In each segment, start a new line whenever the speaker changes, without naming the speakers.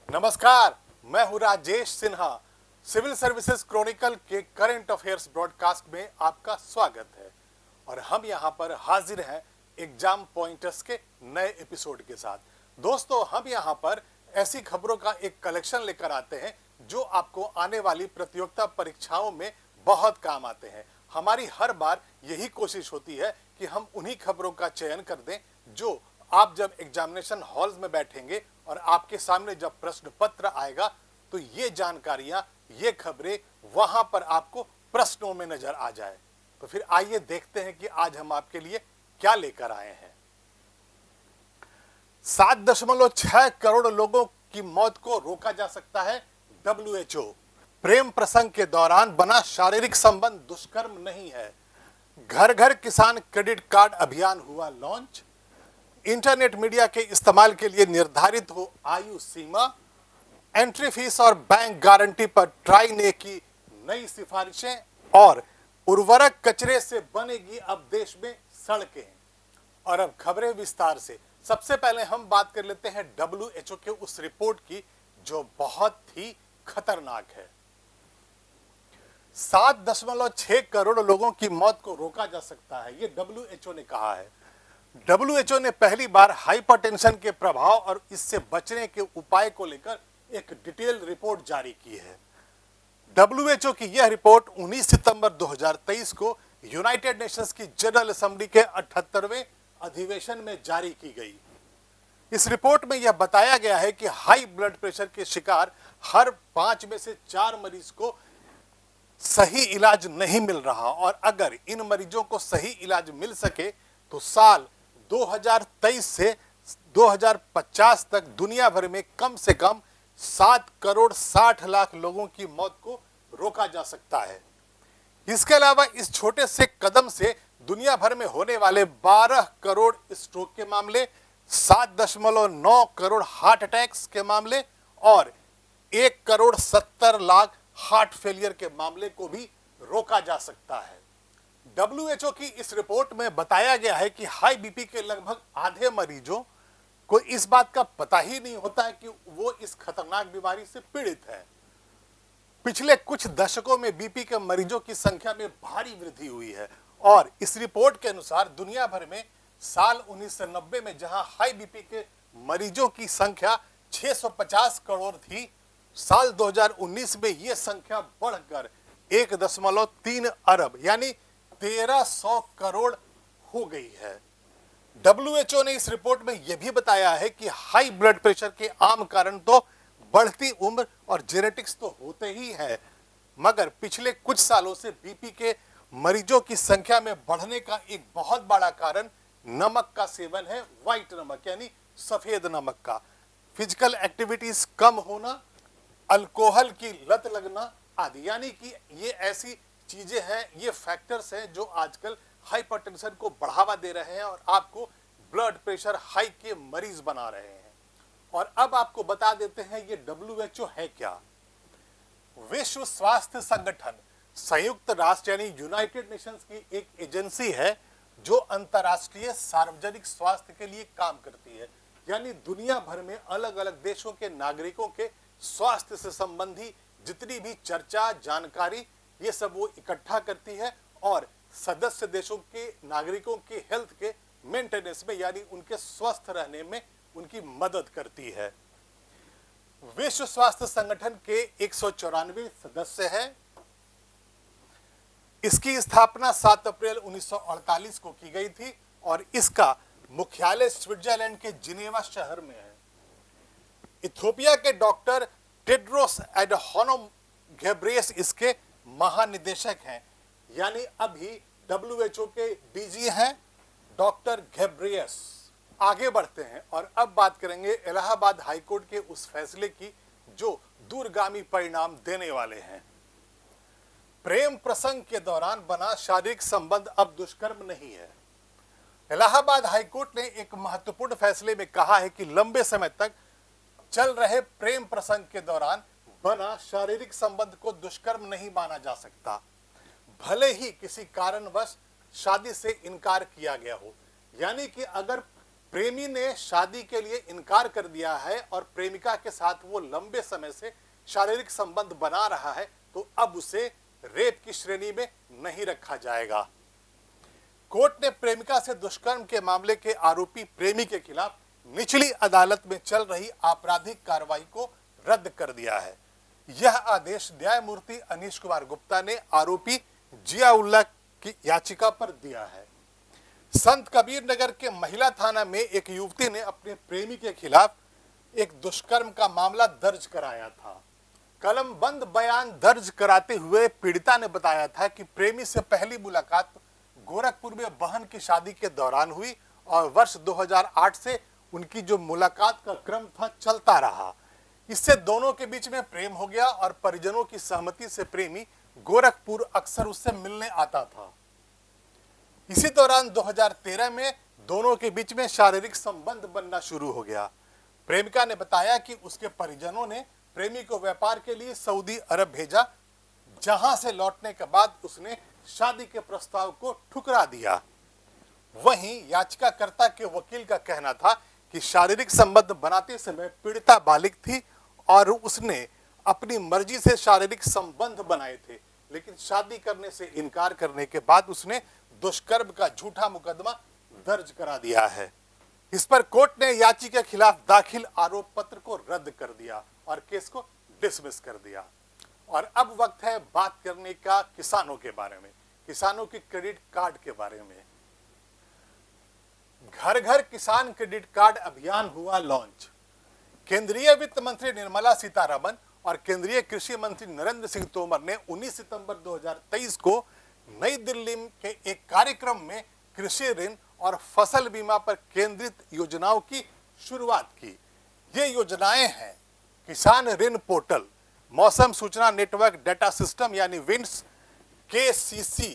नमस्कार, मैं हूं Rajesh Sinha. Civil Services Chronicle के करंट अफेयर्स ब्रॉडकास्ट में आपका स्वागत है और हम यहां पर हाजिर हैं एग्जाम पॉइंटर्स के नए एपिसोड के साथ। दोस्तों, हम यहां पर ऐसी खबरों का एक कलेक्शन लेकर आते हैं जो आपको आने वाली प्रतियोगिता परीक्षाओं में बहुत काम आते हैं। हमारी हर बार यही कोशिश होती है कि हम उन्हीं खबरों का चयन कर दें जो आप जब एग्जामिनेशन हॉल्स में बैठेंगे और आपके सामने जब प्रश्न पत्र आएगा तो ये जानकारियां, ये खबरें वहां पर आपको प्रश्नों में नजर आ जाए। तो फिर आइए देखते हैं कि आज हम आपके लिए क्या लेकर आए हैं। 7.6 करोड़ लोगों की मौत को रोका जा सकता है, WHO। प्रेम प्रसंग के दौरान बना शारीरिक संबंध दुष्कर्म नहीं है। घर घर किसान क्रेडिट कार्ड अभियान हुआ लॉन्च। इंटरनेट मीडिया के इस्तेमाल के लिए निर्धारित हो आयु सीमा। एंट्री फीस और बैंक गारंटी पर ट्राई ने की नई सिफारिशें। और उर्वरक कचरे से बनेगी अब देश में सड़कें। और अब खबरें विस्तार से। सबसे पहले हम बात कर लेते हैं WHO के उस रिपोर्ट की जो बहुत ही खतरनाक है। 7.6 करोड़ लोगों की मौत को रोका जा सकता है, ये WHO ने कहा है। WHO ने पहली बार हाइपरटेंशन के प्रभाव और इससे बचने के उपाय को लेकर एक डिटेल रिपोर्ट जारी की है। WHO की यह रिपोर्ट 19 सितंबर 2023 को यूनाइटेड नेशंस की जनरल असेंबली के 78वें अधिवेशन में जारी की गई। इस रिपोर्ट में यह बताया गया है कि हाई ब्लड प्रेशर के शिकार हर 5 में से 4 मरीज को सही इलाज नहीं मिल रहा और अगर इन मरीजों को सही इलाज मिल सके तो साल 2023 से 2050 तक दुनिया भर में कम से कम 7 करोड़ 60 लाख लोगों की मौत को रोका जा सकता है। इसके अलावा इस छोटे से कदम से दुनिया भर में होने वाले 12 करोड़ स्ट्रोक के मामले, 7.9 करोड़ हार्ट अटैक्स के मामले और 1 करोड़ 70 लाख हार्ट फेलियर के मामले को भी रोका जा सकता है। WHO की इस रिपोर्ट में बताया गया है कि हाई बीपी के लगभग आधे मरीजों को इस बात का पता ही नहीं होता है कि वो इस खतरनाक बीमारी से पीड़ित है। पिछले कुछ दशकों में बीपी के मरीजों की संख्या में भारी वृद्धि हुई है और इस रिपोर्ट के अनुसार दुनिया भर में साल 1990 में जहां हाई बीपी के मरीजों की संख्या 650 करोड़ थी, साल 2019 में यह संख्या बढ़कर 1.3 अरब यानी 1300 करोड़ हो गई है। WHO ने इस रिपोर्ट में यह भी बताया है कि हाई ब्लड प्रेशर के आम कारण तो बढ़ती उम्र और जेनेटिक्स तो होते ही है, मगर पिछले कुछ सालों से बीपी के मरीजों की संख्या में बढ़ने का एक बहुत बड़ा कारण नमक का सेवन है, व्हाइट नमक यानी सफेद नमक का। फिजिकल एक्टिविटीज कम होना, अल्कोहल की लत लगना आदि, यानी कि ये ऐसी चीजें हैं, ये फैक्टर्स हैं जो आजकल हाइपरटेंशन को बढ़ावा दे रहे हैं और आपको ब्लड प्रेशर हाई के मरीज बना रहे हैं। और अब आपको बता देते हैं ये WHO है क्या। विश्व स्वास्थ्य संगठन संयुक्त राष्ट्र यानी यूनाइटेड नेशंस की एक एजेंसी है जो अंतर्राष्ट्रीय सार्वजनिक स्वास्थ्य के लिए काम करती है, यानी दुनिया भर में अलग अलग देशों के नागरिकों के स्वास्थ्य से संबंधी जितनी भी चर्चा, जानकारी, ये सब वो इकट्ठा करती है और सदस्य देशों के नागरिकों के हेल्थ के मेंटेनेंस में यानी उनके स्वस्थ रहने में उनकी मदद करती है। विश्व स्वास्थ्य संगठन के 194 सदस्य हैं। इसकी स्थापना 7 अप्रैल 1948 को की गई थी और इसका मुख्यालय स्विट्जरलैंड के जिनेवा शहर में है। इथियोपिया के डॉक्टर टेड्रोस एडहानोम घेब्रेयेसस इसके महानिदेशक हैं, यानी अभी WHO के डीजी हैं डॉक्टर घेब्रेयेसस। आगे बढ़ते हैं और अब बात करेंगे इलाहाबाद हाईकोर्ट के उस फैसले की जो दूरगामी परिणाम देने वाले हैं। प्रेम प्रसंग के दौरान बना शारीरिक संबंध अब दुष्कर्म नहीं है। इलाहाबाद हाईकोर्ट ने एक महत्वपूर्ण फैसले में कहा है कि लंबे समय तक चल रहे प्रेम प्रसंग के दौरान बना शारीरिक संबंध को दुष्कर्म नहीं माना जा सकता, भले ही किसी कारणवश शादी से इनकार किया गया हो। यानी कि अगर प्रेमी ने शादी के लिए इनकार कर दिया है और प्रेमिका के साथ वो लंबे समय से शारीरिक संबंध बना रहा है, तो अब उसे रेप की श्रेणी में नहीं रखा जाएगा। कोर्ट ने प्रेमिका से दुष्कर्म के मामले के आरोपी प्रेमी के खिलाफ निचली अदालत में चल रही आपराधिक कार्रवाई को रद्द कर दिया है। यह आदेश न्यायमूर्ति अनीश कुमार गुप्ता ने आरोपी जियाउल्लाह की याचिका पर दिया है। संत कबीर नगर के महिला थाना में एक युवती ने अपने प्रेमी के खिलाफ एक दुष्कर्म का मामला दर्ज कराया था। कलमबंद बयान दर्ज कराते हुए पीड़िता ने बताया था कि प्रेमी से पहली मुलाकात गोरखपुर में बहन की शादी के दौरान हुई और वर्ष 2008 से उनकी जो मुलाकात का क्रम था चलता रहा। इससे दोनों के बीच में प्रेम हो गया और परिजनों की सहमति से प्रेमी गोरखपुर अक्सर उससे मिलने आता था। इसी दौरान 2013 में दोनों के बीच में शारीरिक संबंध बनना शुरू हो गया। प्रेमिका ने बताया कि उसके परिजनों ने प्रेमी को व्यापार के लिए सऊदी अरब भेजा, जहां से लौटने के बाद उसने शादी के प्रस्ताव को ठुकरा दिया। वहीं याचिकाकर्ता के वकील का कहना था कि शारीरिक संबंध बनाते समय पीड़िता बालिग थी और उसने अपनी मर्जी से शारीरिक संबंध बनाए थे, लेकिन शादी करने से इनकार करने के बाद उसने दुष्कर्म का झूठा मुकदमा दर्ज करा दिया है। इस पर कोर्ट ने याचिका के खिलाफ दाखिल आरोप पत्र को रद्द कर दिया और केस को डिसमिस कर दिया। और अब वक्त है बात करने का किसानों के बारे में, किसानों के क्रेडिट कार्ड के बारे में। घर घर किसान क्रेडिट कार्ड अभियान हुआ लॉन्च। केंद्रीय वित्त मंत्री निर्मला सीतारमण और केंद्रीय कृषि मंत्री नरेंद्र सिंह तोमर ने 19 सितंबर 2023 को नई दिल्ली के एक कार्यक्रम में कृषि ऋण और फसल बीमा पर केंद्रित योजनाओं की शुरुआत की। ये योजनाएं हैं किसान ऋण पोर्टल, मौसम सूचना नेटवर्क डाटा सिस्टम यानी विंड्स, केसीसी,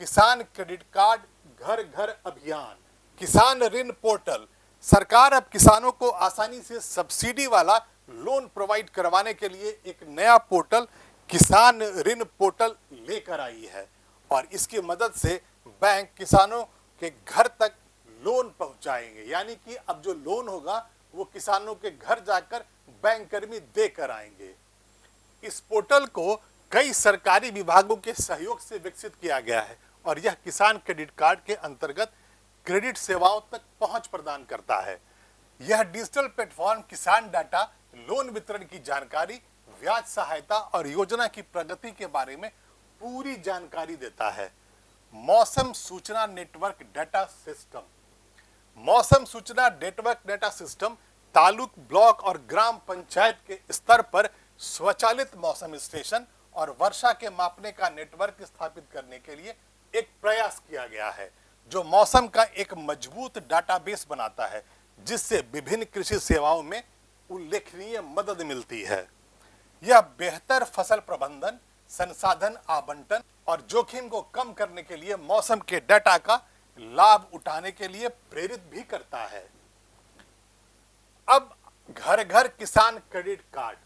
किसान क्रेडिट कार्ड घर घर अभियान। किसान ऋण पोर्टल, सरकार अब किसानों को आसानी से सब्सिडी वाला लोन प्रोवाइड करवाने के लिए एक नया पोर्टल किसान ऋण पोर्टल लेकर आई है और इसकी मदद से बैंक किसानों के घर तक लोन पहुंचाएंगे। यानी कि अब जो लोन होगा वो किसानों के घर जाकर बैंक कर्मी देकर आएंगे। इस पोर्टल को कई सरकारी विभागों के सहयोग से विकसित किया गया है और यह किसान क्रेडिट कार्ड के अंतर्गत क्रेडिट सेवाओं तक पहुंच प्रदान करता है। यह डिजिटल प्लेटफॉर्म किसान डाटा, लोन वितरण की जानकारी, ब्याज सहायता और योजना की प्रगति के बारे में पूरी जानकारी देता है। मौसम सूचना नेटवर्क डाटा सिस्टम। मौसम सूचना network data system taluk, block और ग्राम पंचायत के स्तर पर स्वचालित मौसम स्टेशन और वर्षा के मापने का नेटवर्क स्थापित करने के लिए एक प्रयास किया गया है, जो मौसम का एक मजबूत डाटाबेस बनाता है, जिससे विभिन्न कृषि सेवाओं में उल्लेखनीय मदद मिलती है। यह बेहतर फसल प्रबंधन, संसाधन आवंटन और जोखिम को कम करने के लिए मौसम के डाटा का लाभ उठाने के लिए प्रेरित भी करता है। अब घर घर किसान क्रेडिट कार्ड।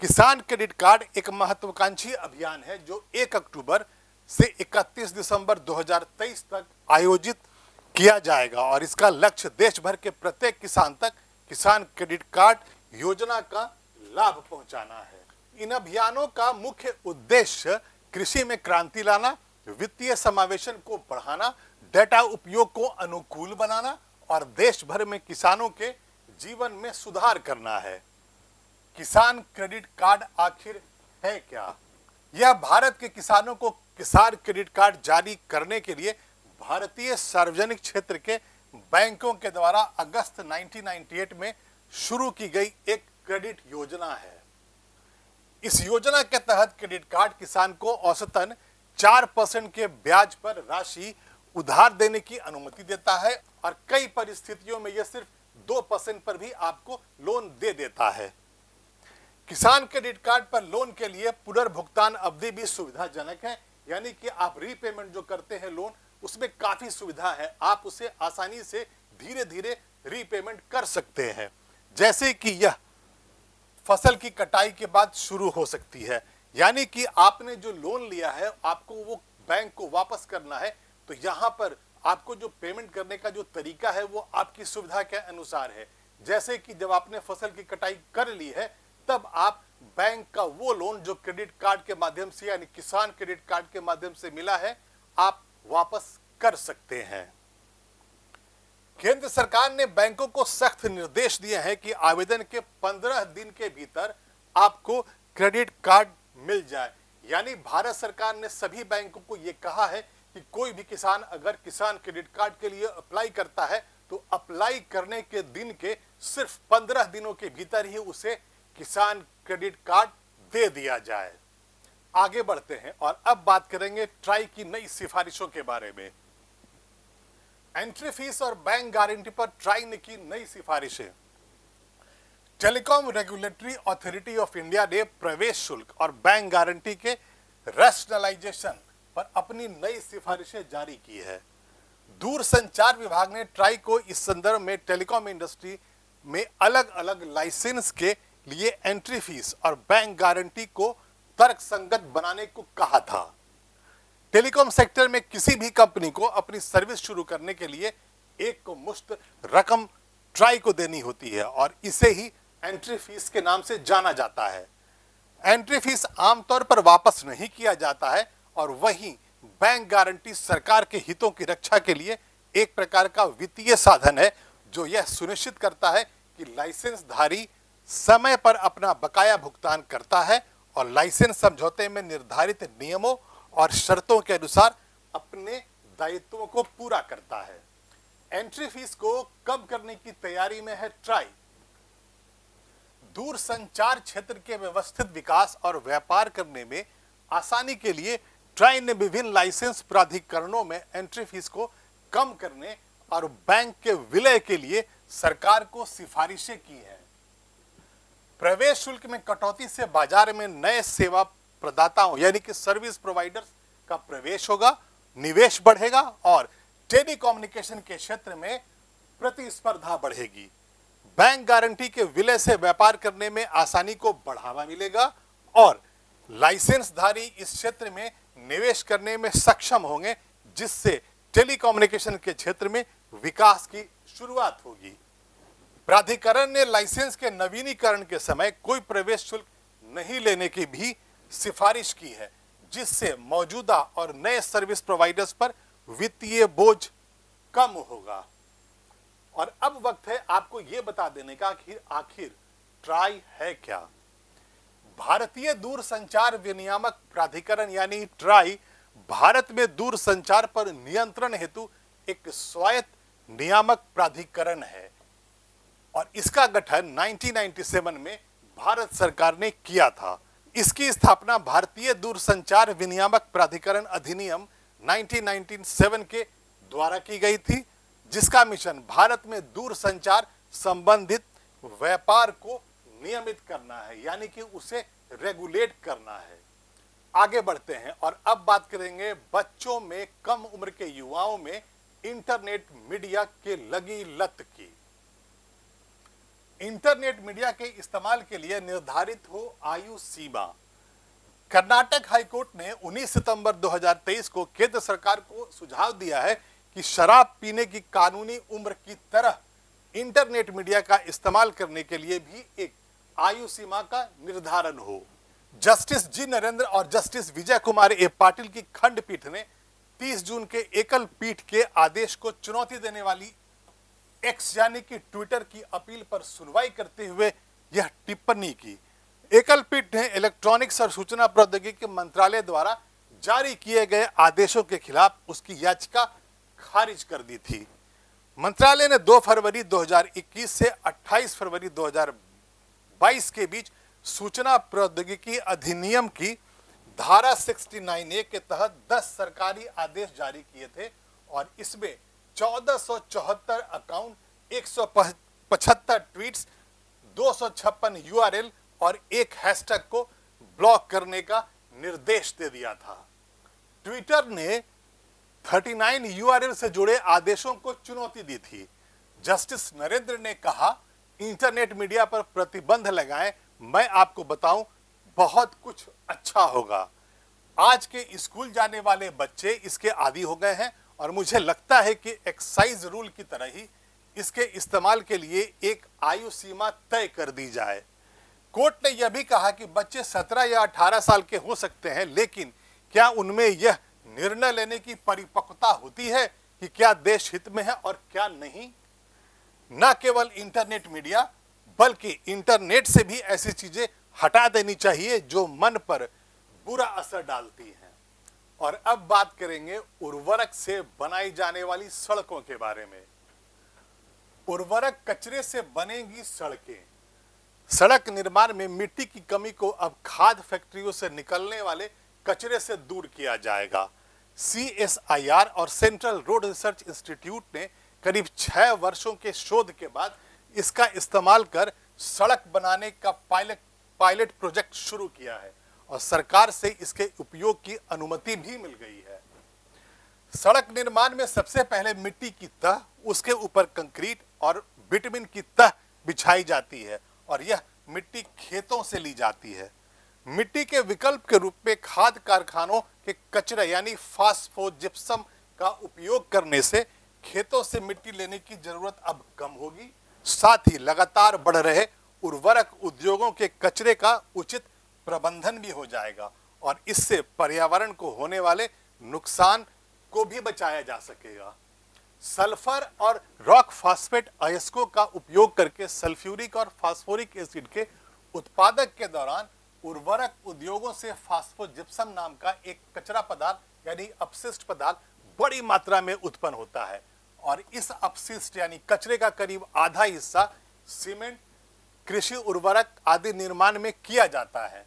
किसान क्रेडिट कार्ड एक महत्वाकांक्षी अभियान है जो 1 अक्टूबर से 31 दिसंबर 2023 तक आयोजित किया जाएगा और इसका लक्ष्य देश भर के प्रत्येक किसान तक किसान क्रेडिट कार्ड योजना का लाभ पहुंचाना है। इन अभियानों का मुख्य उद्देश्य कृषि में क्रांति लाना, वित्तीय समावेशन को बढ़ाना, डेटा उपयोग को अनुकूल बनाना और देश भर में किसानों के जीवन में सुधार करना है। किसान क्रेडिट कार्ड आखिर है क्या? यह भारत के किसानों को किसान क्रेडिट कार्ड जारी करने के लिए भारतीय सार्वजनिक क्षेत्र के बैंकों के द्वारा अगस्त 1998 में शुरू की गई एक क्रेडिट योजना है। इस योजना के तहत क्रेडिट कार्ड किसान को औसतन 4% के ब्याज पर राशि उधार देने की अनुमति देता है और कई परिस्थितियों में यह सिर्फ 2% पर भी आपको लोन दे देता है। किसान क्रेडिट कार्ड पर लोन के लिए पुनर्भुगतान अवधि भी सुविधाजनक है, यानी कि आप रीपेमेंट जो करते हैं लोन, उसमें काफी सुविधा है। आप उसे आसानी से धीरे धीरे रीपेमेंट कर सकते हैं। जैसे कि यह फसल की कटाई के बाद शुरू हो सकती है, यानी कि आपने जो लोन लिया है आपको वो बैंक को वापस करना है, तो यहाँ पर आपको जो पेमेंट करने का जो तरीका है वो आपकी सुविधा के अनुसार है। जैसे कि जब आपने फसल की कटाई कर ली है तब आप बैंक का वो लोन जो क्रेडिट कार्ड के माध्यम से यानी किसान क्रेडिट कार्ड के माध्यम से मिला है आप वापस कर सकते हैं। केंद्र सरकार ने बैंकों को सख्त निर्देश दिए हैं कि आवेदन के 15 दिन के भीतर आपको क्रेडिट कार्ड मिल जाए। यानी भारत सरकार ने सभी बैंकों को यह कहा है कि कोई भी किसान अगर किसान क्रेडिट कार्ड के लिए अप्लाई करता है तो अप्लाई करने के दिन के सिर्फ 15 दिनों के भीतर ही उसे किसान क्रेडिट कार्ड दे दिया जाए। आगे बढ़ते हैं और अब बात करेंगे ट्राई की नई सिफारिशों के बारे में। एंट्री फीस और बैंक गारंटी पर ट्राई ने की नई सिफारिशें। Telecom regulatory authority of India ने प्रवेश शुल्क और बैंक गारंटी के रैशनलाइजेशन पर अपनी नई सिफारिशें जारी की है। दूरसंचार विभाग ने ट्राई को इस संदर्भ में टेलीकॉम इंडस्ट्री में अलग अलग लाइसेंस के लिए एंट्री फीस और बैंक गारंटी को तर्कसंगत बनाने को कहा था। टेलीकॉम सेक्टर में किसी भी कंपनी को अपनी सर्विस शुरू करने के लिए एक मुश्त रकम ट्राई को देनी होती है और इसे ही एंट्री फीस के नाम से जाना जाता है। एंट्री फीस आमतौर पर वापस नहीं किया जाता है और वहीं बैंक गारंटी सरकार के हितों की रक्षा के लिए एक प्रकार का वित्तीय साधन है जो यह सुनिश्चित करता है कि लाइसेंस धारी समय पर अपना बकाया भुगतान करता है और लाइसेंस समझौते में निर्धारित नियमों और शर्तों के अनुसार अपने दायित्वों को पूरा करता है। एंट्री फीस को कम करने की तैयारी में है ट्राई। दूरसंचार क्षेत्र के व्यवस्थित विकास और व्यापार करने में आसानी के लिए ट्राई ने विभिन्न लाइसेंस प्राधिकरणों में एंट्री फीस को कम करने और बैंक के विलय के लिए सरकार को सिफारिशें की हैं। प्रवेश शुल्क में कटौती से बाजार में नए सेवा प्रदाताओं यानी कि सर्विस प्रोवाइडर्स का प्रवेश होगा, निवेश बढ़ेगा और टेलीकम्युनिकेशन के क्षेत्र में प्रतिस्पर्धा बढ़ेगी। बैंक गारंटी के विलय से व्यापार करने में आसानी को बढ़ावा मिलेगा और लाइसेंसधारी इस क्षेत्र में निवेश करने में सक्षम होंगे जिससे टेलीकम्युनिकेशन के क्षेत्र में विकास की शुरुआत होगी। प्राधिकरण ने लाइसेंस के नवीनीकरण के समय कोई प्रवेश शुल्क नहीं लेने की भी सिफारिश की है जिससे मौजूदा और नए सर्विस प्रोवाइडर्स पर वित्तीय बोझ कम होगा। और अब वक्त है आपको यह बता देने का कि आखिर ट्राई है क्या। भारतीय दूरसंचार विनियामक प्राधिकरण यानी ट्राई भारत में दूरसंचार पर नियंत्रण हेतु एक स्वायत्त नियामक प्राधिकरण है और इसका गठन 1997 में भारत सरकार ने किया था। इसकी स्थापना भारतीय दूरसंचार विनियामक प्राधिकरण अधिनियम 1997 के द्वारा की गई थी जिसका मिशन भारत में दूरसंचार संबंधित व्यापार को नियमित करना है यानी कि उसे रेगुलेट करना है। आगे बढ़ते हैं और अब बात करेंगे बच्चों में कम उम्र के युवाओं में इंटरनेट मीडिया के लगी लत की। इंटरनेट मीडिया के इस्तेमाल के लिए निर्धारित हो आयु सीमा। कर्नाटक हाईकोर्ट ने 19 सितंबर 2023 को केंद्र सरकार को सुझाव दिया है कि शराब पीने की कानूनी उम्र की तरह इंटरनेट मीडिया का इस्तेमाल करने के लिए भी एक आयु सीमा का निर्धारण हो। जस्टिस जी नरेंद्र और जस्टिस विजय कुमार ए पाटिल की खंडपीठ ने 30 जून के एकल पीठ के आदेश को चुनौती देने वाली एक्स यानी कि ट्विटर की अपील पर सुनवाई करते हुए यह टिप्पणी की। एकल पीठ ने इलेक्ट्रॉनिक्स और सूचना प्रौद्योगिकी मंत्रालय द्वारा जारी किए गए आदेशों के खिलाफ उसकी याचिका खारिज कर दी थी। मंत्रालय ने 2 फरवरी 2021 से 28 फरवरी 2022 के बीच सूचना प्रौद्योगिकी अधिनियम की धारा 69A के तहत 10 सरकारी आदेश जारी किए थे और इसमें 1474 अकाउंट, 175 ट्वीट्स, 256 URL और एक हैशटैग को ब्लॉक करने का निर्देश दे दिया था। ट्विटर ने 39 URL से जुड़े आदेशों को चुनौती दी थी। जस्टिस नरेंद्र ने कहा, इंटरनेट मीडिया पर प्रतिबंध लगाएं, मैं आपको बताऊं बहुत कुछ अच्छा होगा। आज के स्कूल जाने वाले बच्चे इसके आदी हो गए हैं और मुझे लगता है कि एक्साइज रूल की तरह ही इसके इस्तेमाल के लिए एक आयु सीमा तय कर दी जाए। कोर्ट ने यह भी कहा कि बच्चे 17 या 18 साल के हो सकते हैं, लेकिन क्या उनमें यह निर्णय लेने की परिपक्वता होती है कि क्या देश हित में है और क्या नहीं? न केवल इंटरनेट मीडिया बल्कि इंटरनेट से भी ऐसी चीजें हटा देनी चाहिए जो मन पर बुरा असर डालती हैं। और अब बात करेंगे उर्वरक से बनाई जाने वाली सड़कों के बारे में। उर्वरक कचरे से बनेंगी सड़कें। सड़क निर्माण में मिट्टी की कमी को अब खाद फैक्ट्रियों से निकलने वाले कचरे से दूर किया जाएगा। CSIR और सेंट्रल रोड रिसर्च इंस्टीट्यूट ने करीब 6 वर्षों के शोध के बाद इसका इस्तेमाल कर सड़क बनाने का पायलट प्रोजेक्ट शुरू किया है और सरकार से इसके उपयोग की अनुमति भी मिल गई है। सड़क निर्माण में सबसे पहले मिट्टी की तह, उसके ऊपर कंक्रीट और बिटुमिन की तह बिछाई जाती है और यह मिट्टी खेतों से ली जाती है। मिट्टी के विकल्प के रूप में खाद कारखानों के कचरे यानी फास्फोजिप्सम का उपयोग करने से खेतों से मिट्टी लेने की जरूरत अब कम होगी। साथ ही लगातार बढ़ रहे उर्वरक उद्योगों के कचरे का उचित प्रबंधन भी हो जाएगा और इससे पर्यावरण को होने वाले नुकसान को भी बचाया जा सकेगा। सल्फर और रॉक फास्फेट अयस्कों का उपयोग करके सल्फ्यूरिक और फास्फोरिक एसिड के उत्पादक के दौरान उर्वरक उद्योगों से फास्फोजिप्सम नाम का एक कचरा पदार्थ यानी अपशिष्ट पदार्थ बड़ी मात्रा में उत्पन्न होता है और इस अपशिष्ट यानी कचरे का करीब आधा हिस्सा सीमेंट, कृषि उर्वरक आदि निर्माण में किया जाता है।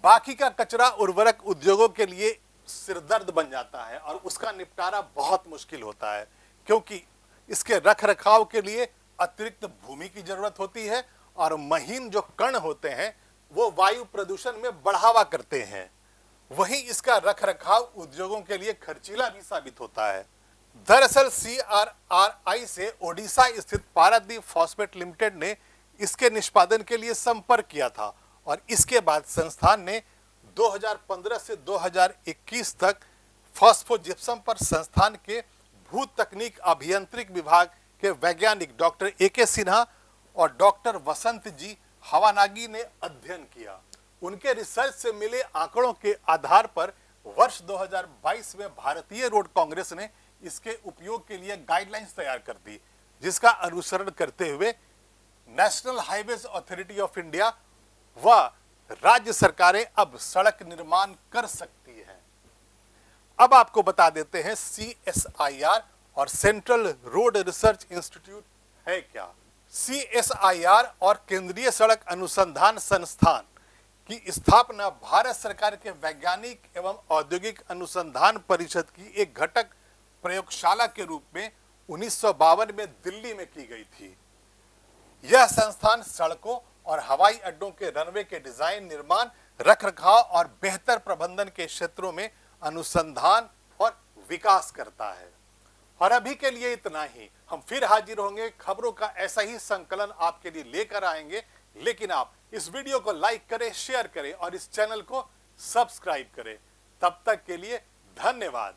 बाकी का कचरा उर्वरक उद्योगों के लिए सिरदर्द बन जाता है और उसका निपटारा बहुत मुश्किल होता है क्योंकि इसके रखरखाव के लिए अतिरिक्त भूमि की जरूरत होती है और महीन जो कण होते हैं वो वायु प्रदूषण में बढ़ावा करते हैं। वहीं इसका रखरखाव उद्योगों के लिए खर्चीला भी साबित होता है। दरअसल CRRI से ओडिशा स्थित पारादीप फॉस्फेट लिमिटेड ने इसके निष्पादन के लिए संपर्क किया था और इसके बाद संस्थान ने 2015 से 2021 तक फास्फोजिप्सम पर संस्थान के भू तकनीक अभियांत्रिक विभाग के वैज्ञानिक डॉक्टर AK सिन्हा और डॉक्टर वसंत जी हवानागी ने अध्ययन किया। उनके रिसर्च से मिले आंकड़ों के आधार पर वर्ष 2022 में भारतीय रोड कांग्रेस ने इसके उपयोग के लिए गाइडलाइंस तैयार कर दी, जिसका अनुसरण करते हुए national highways authority of India व राज्य सरकारें अब सड़क निर्माण कर सकती हैं। अब आपको बता देते हैं CSIR और सेंट्रल रोड रिसर्च इंस्टीट्यूट है क्या। CSIR और केंद्रीय सड़क अनुसंधान संस्थान की स्थापना भारत सरकार के वैज्ञानिक एवं औद्योगिक अनुसंधान परिषद की एक घटक प्रयोगशाला के रूप में 1952 में दिल्ली में की गई थी। यह संस्थान सड़कों और हवाई अड्डों के रनवे के डिजाइन, निर्माण, रखरखाव और बेहतर प्रबंधन के क्षेत्रों में अनुसंधान और विकास करता है। और अभी के लिए इतना ही। हम फिर हाजिर होंगे, खबरों का ऐसा ही संकलन आपके लिए लेकर आएंगे, लेकिन आप इस वीडियो को लाइक करें, शेयर करें और इस चैनल को सब्सक्राइब करें। तब तक के लिए धन्यवाद।